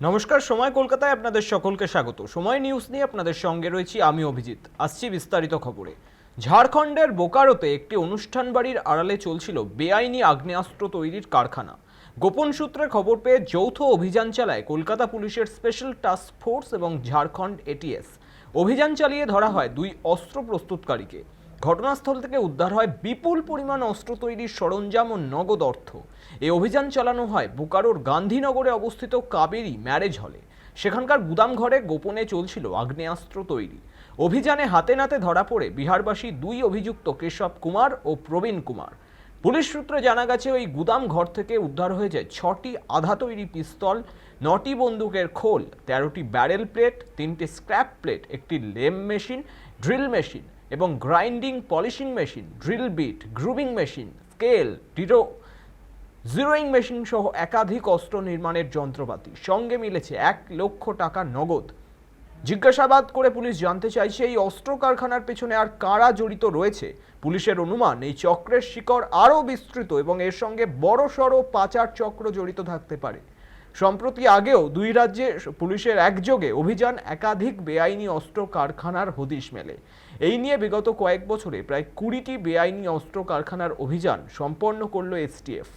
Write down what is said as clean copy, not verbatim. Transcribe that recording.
নমস্কার, সময় কলকাতায় আপনাদের সকলকে স্বাগত। সময় নিউজ নিয়ে আপনাদের সঙ্গে রয়েছি আমি অভিজিৎ। আসছি বিস্তারিত খবরে। ঝাড়খণ্ডের বোকারোতে একটি অনুষ্ঠান বাড়ির আড়ালে চলছিল বেআইনি আগ্নেয়াস্ত্র তৈরির কারখানা। গোপন সূত্রে খবর পেয়ে যৌথ অভিযান চালায় কলকাতা পুলিশের স্পেশাল টাস্ক ফোর্স এবং ঝাড়খণ্ড এটিএস। অভিযান চালিয়ে ধরা হয় দুই অস্ত্র প্রস্তুতকারীকে। ঘটনাস্থল থেকে উদ্ধার হয় বিপুল পরিমাণ অস্ত্র তৈরির সরঞ্জাম ও নগদ অর্থ। এই অভিযান চালানো হয় বোকারোর গান্ধীনগরে অবস্থিত কাবেরী ম্যারেজ হলে। সেখানকার গুদামঘরে গোপনে চলছিল আগ্নেয়াস্ত্র তৈরি। অভিযানে হাতে নাতে ধরা পড়ে বিহারবাসী দুই অভিযুক্ত কেশব কুমার ও প্রবীণ কুমার। পুলিশ সূত্রে জানা গেছে, ওই গুদাম ঘর থেকে উদ্ধার হয়েছে 6টি আধা তৈরি পিস্তল, 9টি বন্দুকের খোল, 13টি ব্যারেল প্লেট, 3টি স্ক্র্যাপ প্লেট, একটি লেম মেশিন, ড্রিল মেশিন এবং grinding polishing machine, drill bit, grooving machine, scale, zeroing machine সহ একাধিক অস্ত্র নির্মাণের যন্ত্রপাতি। সঙ্গে মিলেছে 1 লক্ষ টাকা নগদ। জিজ্ঞাসাবাদ করে পুলিশ জানতে চাইছে, এই অস্ত্র কারখানার পেছনে আর কারা জড়িত রয়েছে। পুলিশের অনুমান, এই চক্রের শিকড় আরও বিস্তৃত এবং এর সঙ্গে বড়সড় পাচার চক্র জড়িত থাকতে পারে। সম্প্রতি আগেও দুই রাজ্যে পুলিশের একযোগে অভিযান একাধিক বেআইনি অস্ত্র কারখানার হদিশ মেলে। এই নিয়ে বিগত কয়েক বছরে প্রায় 20টি বেআইনি অস্ত্র কারখানার অভিযান সম্পন্ন করল এসটিএফ।